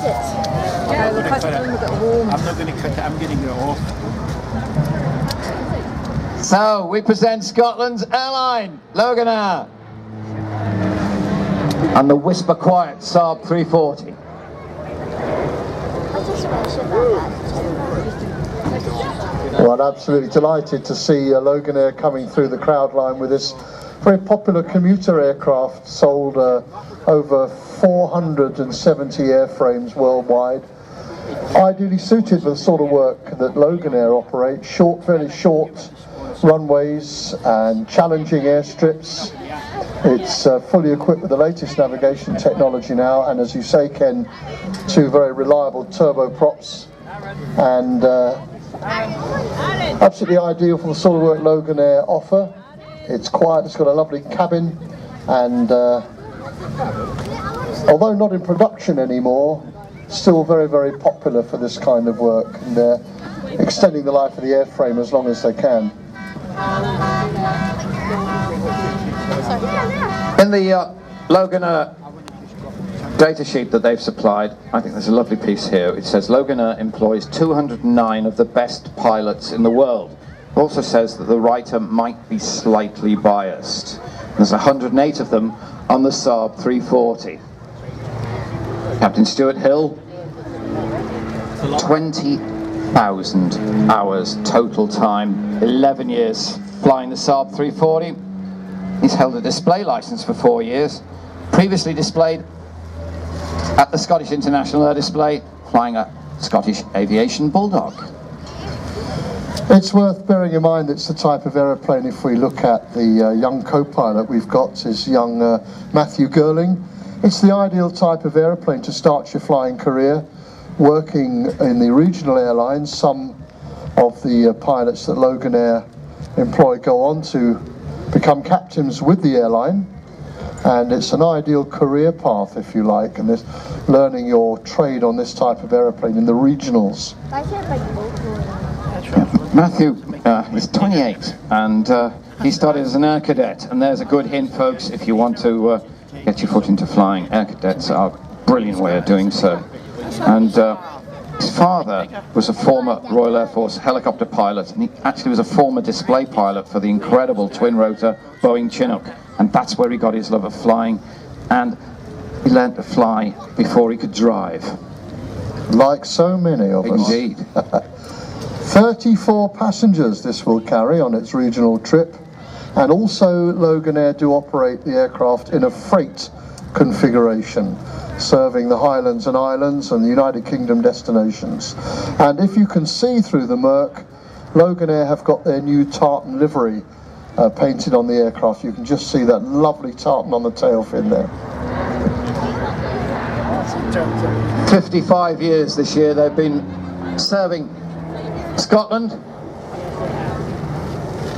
Yeah, the first one will get warm. I'm not going to cut it, I'm getting it off. So, we present Scotland's airline, Logan Air, and the Whisper Quiet Saab 340. Well, I'm absolutely delighted to see Logan Air coming through the crowd line with this very popular commuter aircraft, sold over 470 airframes worldwide. Ideally suited for the sort of work that Logan Air operates, very short runways and challenging airstrips. It's fully equipped with the latest navigation technology now, and as you say, Ken, 2 very reliable turboprops, and absolutely ideal for the sort of work Logan Air offer. It's quiet, it's got a lovely cabin, and although not in production anymore, still very, very popular for this kind of work, and they're extending the life of the airframe as long as they can. In the Logan Air data sheet that they've supplied, I think there's a lovely piece here. It says Logan Air employs 209 of the best pilots in the world. It also says that the writer might be slightly biased. There's 108 of them on the Saab 340. Captain Stuart Hill, 20,000 hours total time, 11 years flying the Saab 340. He's held a display license for 4 years, previously displayed at the Scottish International Air Display, flying a Scottish Aviation Bulldog. It's worth bearing in mind it's the type of aeroplane, if we look at the young co-pilot we've got, is young Matthew Girling. It's the ideal type of aeroplane to start your flying career, working in the regional airlines. Some of the pilots that Logan Air employ go on to become captains with the airline, and it's an ideal career path, if you like, and this learning your trade on this type of aeroplane in the regionals. Matthew is 28, and he started as an air cadet, and there's a good hint, folks, if you want to get your foot into flying. Air cadets are a brilliant way of doing so. And his father was a former Royal Air Force helicopter pilot, and he actually was a former display pilot for the incredible twin-rotor Boeing Chinook, and that's where he got his love of flying, and he learned to fly before he could drive. Like so many of us. Indeed. 34 passengers this will carry on its regional trip, and also Logan Air do operate the aircraft in a freight configuration, serving the Highlands and Islands and the United Kingdom destinations. And if you can see through the murk, Logan Air have got their new tartan livery painted on the aircraft. You can just see that lovely tartan on the tail fin there. 55 years this year they've been serving Scotland,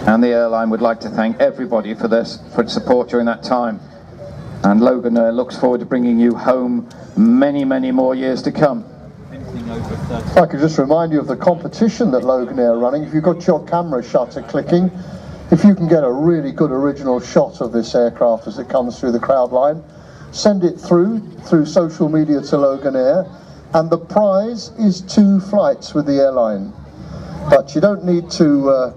and the airline would like to thank everybody for its support during that time. And Logan looks forward to bringing you home many, many more years to come. If I could just remind you of the competition that Logan Air are running. If you've got your camera shutter clicking, if you can get a really good original shot of this aircraft as it comes through the crowd line, send it through social media to Logan Air, and the prize is 2 flights with the airline. But you don't need to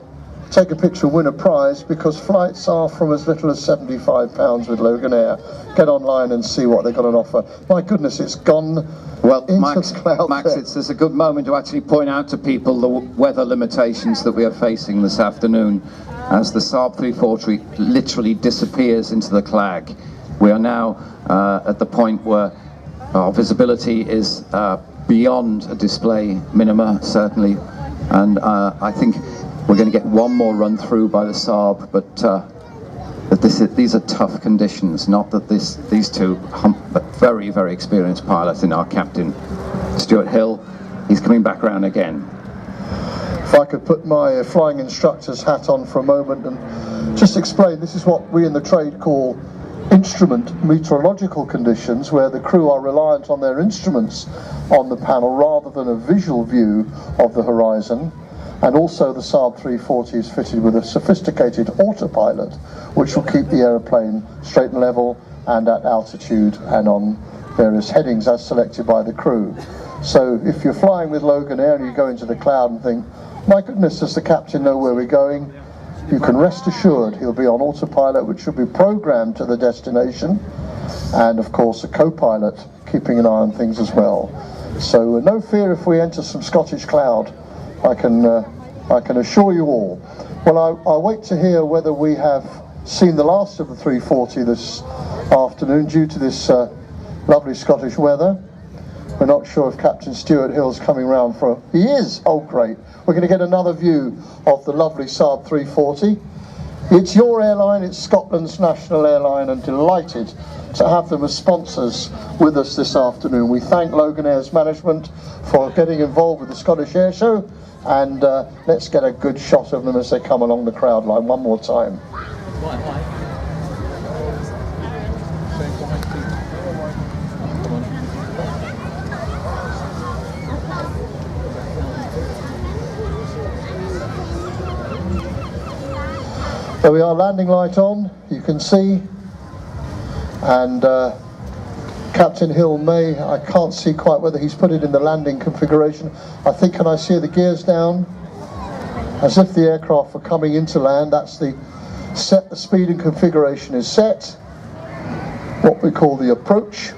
take a picture and win a prize, because flights are from as little as £75 with Logan Air. Get online and see what they've got on offer. My goodness, it's gone into Max, the cloud. it's a good moment to actually point out to people the weather limitations that we are facing this afternoon, as the Saab 340 literally disappears into the clag. We are now at the point where our visibility is beyond a display minima, certainly, and I think we're going to get one more run through by the Saab, but these are tough conditions. Not that these two, but very, very experienced pilots in our captain, Stuart Hill. He's coming back around again. If I could put my flying instructor's hat on for a moment and just explain, this is what we in the trade call instrument meteorological conditions, where the crew are reliant on their instruments on the panel rather than a visual view of the horizon. And also the Saab 340 is fitted with a sophisticated autopilot, which will keep the aeroplane straight and level and at altitude and on various headings as selected by the crew. So if you're flying with Logan Air and you go into the cloud and think, my goodness, does the captain know where we're going? You can rest assured he'll be on autopilot, which will be programmed to the destination, and of course a co-pilot keeping an eye on things as well. So no fear if we enter some Scottish cloud, I can assure you all. Well, I'll wait to hear whether we have seen the last of the 340 this afternoon due to this lovely Scottish weather. We're not sure if Captain Stuart Hill's coming round for... He is! Oh great! We're going to get another view of the lovely Saab 340. It's your airline, it's Scotland's national airline, and delighted to have them as sponsors with us this afternoon. We thank Logan Air's management for getting involved with the Scottish Airshow, and let's get a good shot of them as they come along the crowd line one more time. There we are, landing light on, you can see, and Captain Hill may, I can't see quite whether he's put it in the landing configuration. I think, can I see the gears down? As if the aircraft were coming into land. That's the set, the speed and configuration is set. What we call the approach.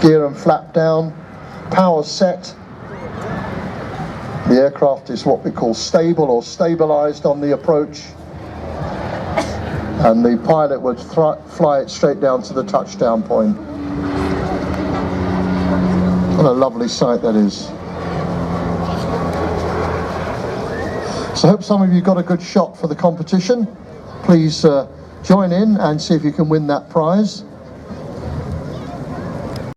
Gear and flap down, power set. The aircraft is what we call stable or stabilized on the approach, and the pilot would fly it straight down to the touchdown point. What a lovely sight that is. So I hope some of you got a good shot for the competition. Please join in and see if you can win that prize.